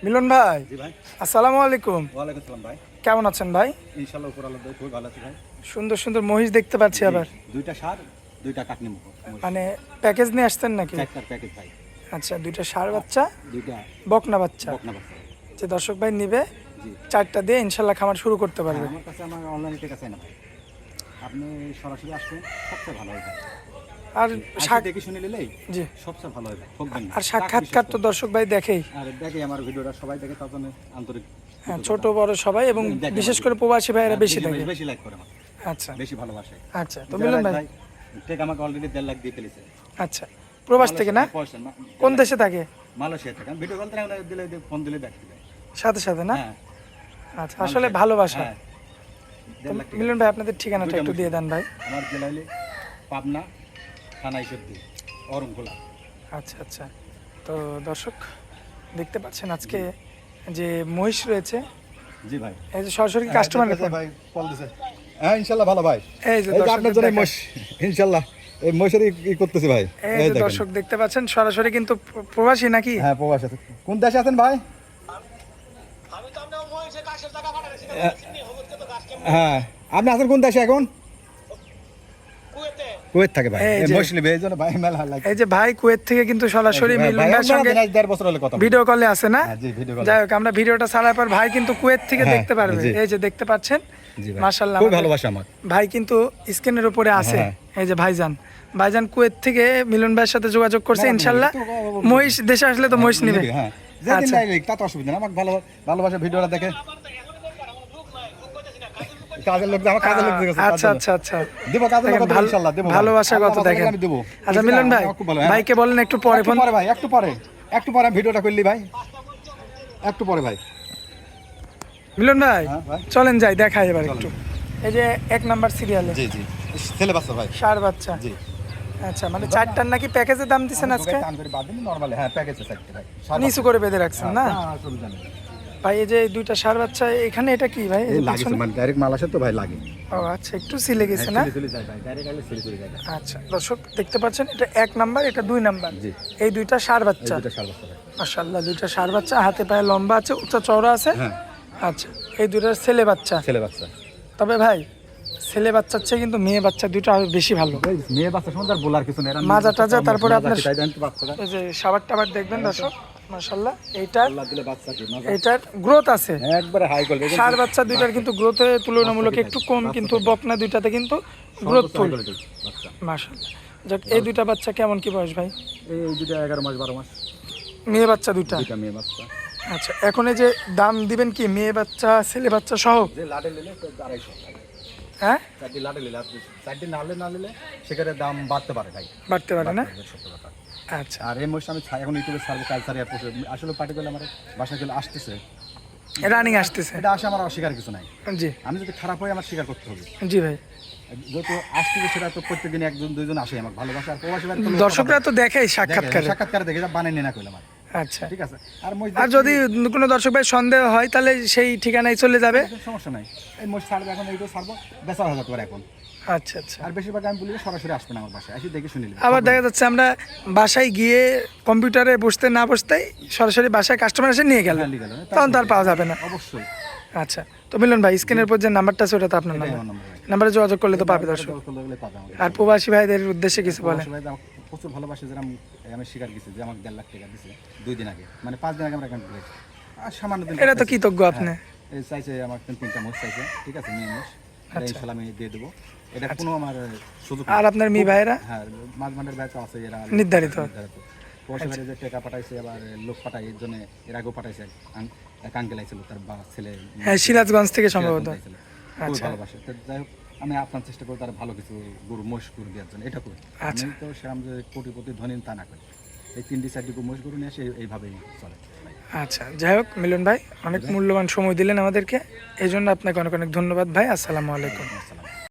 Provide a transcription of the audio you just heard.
মিলন ভাই, জি ভাই। আসসালামু আলাইকুম। ওয়ালাইকুম আসসালাম ভাই। কেমন আছেন ভাই? ইনশাআল্লাহ উপর আল্লাহ দয়ায় খুব ভালো আছি ভাই। সুন্দর সুন্দর মহিষ দেখতে পাচ্ছি জি, আবার। দুইটা ষাঁড়, দুইটা কাকনি মুখ। মানে প্যাকেজ নিয়ে আসতেন নাকি? চারটার প্যাকেজ ভাই। আচ্ছা, দুইটা ষাঁড় বাচ্চা, দুইটা বকনা বাচ্চা। বকনা বাচ্চা। যে দর্শক ভাই নিবে, জি। 4টা দিয়ে ইনশাল্লাহ খামার শুরু করতে পারবে। আমার কাছে আমার অনলাইনে টেকা চাই না ভাই। আপনি সরাসরি আসবেন সবচেয়ে ভালো হবে। আর দেখে শুনে নিলেই জি, সবচেয়ে ভালো হবে। ঠকবেন না। আর সাক্ষাৎকার তো দর্শক ভাই দেখেই। আর দেখে আমার ভিডিওটা সবাই দেখে তার জন্য আন্তরিক। হ্যাঁ, ছোট বড় সবাই এবং দেখে বিশেষ আমার করে প্রবাসী ভাইয়েরা বেশি বেশি দেখে। বেশি লাইক করে আমার। আচ্ছা বেশি ভালোবাসে। আচ্ছা, তো মিলন ভাই, টেকা আমাকে অলরেডি 1.5 লাখ দিয়ে ফেলেছে। আচ্ছা, প্রবাস থেকে না? পয়সা না। কোন দেশে থাকে? মালয়েশিয়া থেকে। ভিডিও কল দিলে ফোন দিলে দেখতে দেয়। সাথে সাথে না? হ্যাঁ। আচ্ছা, আসলে ভালোবাসা। হ্যাঁ। তো মিলন ভাই, আপনাদের ঠিকানাটা একটু দিয়ে দেন ভাই। আমার জেলা হলে পাবনা, থানা ঈশ্বরদী, অরণখোলা। আচ্ছা আচ্ছা, তো দর্শক দেখতে পাচ্ছেন আজকে যে মহিষ রয়েছে, জি ভাই। এই যে সরাসরি কাস্টমার ভাই কল দিছে। হ্যাঁ ইনশাআল্লাহ ভালো ভাই। এই যে এই যে দর্শক আপনার জন্য মোষ ইনশাআল্লাহ এই মোষের ই করতেছে ভাই। এই যে দর্শক দেখতে পাচ্ছেন সরাসরি কিন্তু প্রবাসী নাকি? হ্যাঁ প্রবাস আছে। কোন দেশে আছেন ভাই? আমি তো আপনার মহিষে কাশের টাকা পাঠাচ্ছি না চিনি হচ্ছে তো কাশ কেমন হ্যাঁ আপনি আছেন কোন দেশে এখন? কুয়েতে কুয়েত থাকে ভাই। এই এই যে- মোষ নিবে এই জন্য ভাই মেলা লাগে। এই যে ভাই কুয়েত থেকে কিন্তু সরাসরি মিলন ভাইয়ের সঙ্গে 1.5 বছর হলে কথা। ভিডিও কলে আছে না? হ্যাঁ জি ভিডিও কল। যাই হোক, আমরা ভিডিওটা ছাড়ার পর ভাই কিন্তু কুয়েত থেকে হ্যাঁ, দেখতে পারবে। জি। এই যে দেখতে পাচ্ছেন, জি ভাই। মাশাআল্লাহ, খুব আমাদের ভালোবাসা আমার। ভাই কিন্তু স্ক্রিনের উপরে আছে। হ্যাঁ। এই যে ভাইজান কুয়েত থেকে মিলন ভাইয়ের সাথে যোগাযোগ করছে। না, না, ইনশাল্লাহ তো- মহিষ দেশে আসলে তো মহিষ নিবে। হ্যাঁ যেদিন আচ্ছা। নাই তা তো অসুবিধা না। আমাকে ভালোবাসা ভিডিওটা দেখে আমার তো এখন দরকার আমার লোক নাই লোক কইতেছি না কাজের কাজের লোক লোক আমার কাজের লোক দেখেছে। আচ্ছা আচ্ছা আচ্ছা, দেব কাজের লোক দেখেন, ইনশাআল্লাহ দেব। ভালোবাসা কত দেখেন। আমি দেব। আচ্ছা মিলন ভাই, খুব ভালো, হ্যাঁ। ভাইকে বলেন একটু পরে একটু ফোন। পরে ভাই একটু পরে আমি ভিডিওটা করলি ভাই একটু পরে ভাই। মিলন ভাই হ্যাঁ, ভাই। চলেন যাই দেখাই এবার একটু। এই যে 1 নাম্বার সিরিয়ালে জি জি ছেলে বাচ্চা ভাই। ষাঁড় বাচ্চা। জি আচ্ছা, মানে 4টার নাকি প্যাকেজের দাম দিচ্ছেন আজকে? কাম করে বাদ দিন নরমালি। হ্যাঁ প্যাকেজে থাকতে ভাই। নিচু করে বেঁধে রাখছেন না অসুবিধা নেই। ভাই? এই যে এই 2টা ষাঁড় বাচ্চা, এখানে এটা কি ভাই? এই এই যে লাগে পিছনে? মানে ডাইরেক্ট মাল আসে তো ভাই লাগে। ও আচ্ছা, একটু সিলে গেছে না? চলে যায় ভাই ডাইরেক্ট আইলে চলে যায়। আচ্ছা দর্শক দেখতে পাচ্ছেন, এটা 1 নাম্বার, এটা 2 নাম্বার। জি। এই 2টা ষাঁড় এই বাচ্চা। দুটো শাল বাচ্চা ভাই। মাশাআল্লাহ, 2টা ষাঁড় বাচ্চা, হাতে পায়ে লম্বা আছে, উচ্চ চওড়া আছে। হ্যাঁ আচ্ছা, এই 2টার ছেলে বাচ্চা। ছেলে বাচ্চা। তবে ভাই ছেলে বাচ্চার চেয়ে কিন্তু মেয়ে বাচ্চা 2টা আরো বেশি ভালো। ওই মেয়ে বাচ্চা সুন্দর বলার কিছু নেই। এরা মাজা টাজা, তারপরে মাজা আপনার কি তাই দেন তো বাচ্চাটা। এই যে সাবার টাবার দেখবেন দর্শক, মাশাআল্লাহ এইটার আল্লাহ দিলে বাচ্চা কি মাজা এইটার গ্রোথ আছে। একবারে হাই কোয়ালিটি। ষাঁড় বাচ্চা 2টার কিন্তু গ্রোথে তুলনামূলক একটু কম, কিন্তু বকনা 2টাতে কিন্তু গ্রোথফুল। বাচ্চা। মাশাআল্লাহ। যাক, এই 2টা বাচ্চা কেমন কি বয়স ভাই? এই দুটো 11 মাস 12 মাস। মেয়ে বাচ্চা 2টা। দুইটা মেয়ে বাচ্চা। আচ্ছা, এখন এই যে দাম দিবেন কি মেয়ে বাচ্চা ছেলে বাচ্চা সহ? যে লাডে নিলে তো 250 টাকা। হ্যাঁ, চারটি লাডে নিলে আপনি চারটি না নিলে সেখানে দাম বাড়তে পারে ভাই। বাড়তে পারে না? সত্য কথা। আচ্ছা আর এই মহিষ আমি এখন ইউটিউবে সার্ভে কালচার এর পোস্ট আসলে পার্টিকুলার আমার বাসায় চলে আসতেছে। রানিং আসতেছে। এটা আসে আমার অস্বীকার কিছু নাই। জি আমি যদি খারাপ হয় আমার স্বীকার করতে হবে। জি ভাই, যেহেতু আসতেছে সেটা তো প্রত্যেকদিন একজন দুইজন আসে আমার ভালোবাসা। আর প্রবাসী ভাই দর্শকরা তো দেখেই সাক্ষাৎকারে। সাক্ষাৎকারে দেখে বানাই না কইলাম আর। আচ্ছা, ঠিক আছে। আর মহিষ আর যদি কোনো দর্শক ভাই সন্দেহ হয় তাহলে সেই ঠিকানায় চলে যাবে। সমস্যা নাই। এই মহিষ ছাড়বে এখন এইটাও ছাড়বো বেচা হাজার করে এখন। আচ্ছা আচ্ছা। আর বেশিরভাগ আমি বলি সরাসরি আসবে না আমার বাসায় এসে দেখে শুনে নিবে। আবার দেখা যাচ্ছে আমরা বাসায় গিয়ে কম্পিউটারে বসতে না বসতেই সরাসরি বাসায় কাস্টমার এসে নিয়ে গেল, হ্যাঁ, নিয়ে গেল। তখন তো আর পাওয়া যাবে না। অবশ্যই আচ্ছা, তো মিলন ভাই স্ক্রিনের উপর যে নাম্বারটা আছে ওটা তো আপনার এটাই নাম্বার, আমার নাম্বার ভাই। নাম্বারে যোগাযোগ করলে তো পাবে দর্শক। দরকার লাগলে পাবে আমাকে। আর প্রবাসী ভাইদের উদ্দেশ্যে কিছু বলেন। প্রবাসী ভাইরা আমাকে প্রচুর ভালোবাসে। যারা আমি স্বীকার গেছি যে আমাকে 1.5 লাখ টাকা দিছে 2 দিন আগে, মানে 5 দিন আগে আমরা অ্যাকাউন্ট করেছি। আর সামান্য দিন এটা তো কৃতজ্ঞ আপনি। এই চাইছে আমার 3টা মোষ চাইছে। ঠিক আছে মেয়ে মোষ। এটা ইনশাআল্লাহ আমি দিয়ে দেবো। এটা কোনো আমার সুযোগ আর আপনার মেয়ে ভাইরা হ্যাঁ মাঝমানের ব্যাচ আছে এরা নির্ধারিত। প্রবাসী ভাইরা যে টাকা পাঠাইছে আবার লোক পাঠায় এর জন্য এর আগেও পাঠাইছে। এক আঙ্কেল আইছিল তার ছেলে হ্যাঁ, সিরাজগঞ্জ থেকে সম্ভবত। আইছিল। খুব ভালোবাসে। তো যাই হোক আমি আপনার চেষ্টা করি তার ভালো কিছু গরু মোষ গরু দেওয়ার জন্য। এটা করি। আমি তো সেরকম যে কোটিপতি ধনী তা না করি। এই 3টি 4টি মোষ গরু নিয়ে এসে এইভাবেই চলে। আচ্ছা, যাই হোক মিলন ভাই অনেক মূল্যবান সময় দিলেন আমাদেরকে, এই জন্য আপনাকে অনেক অনেক ধন্যবাদ ভাই। আসসালামু আলাইকুম। আসসালাম।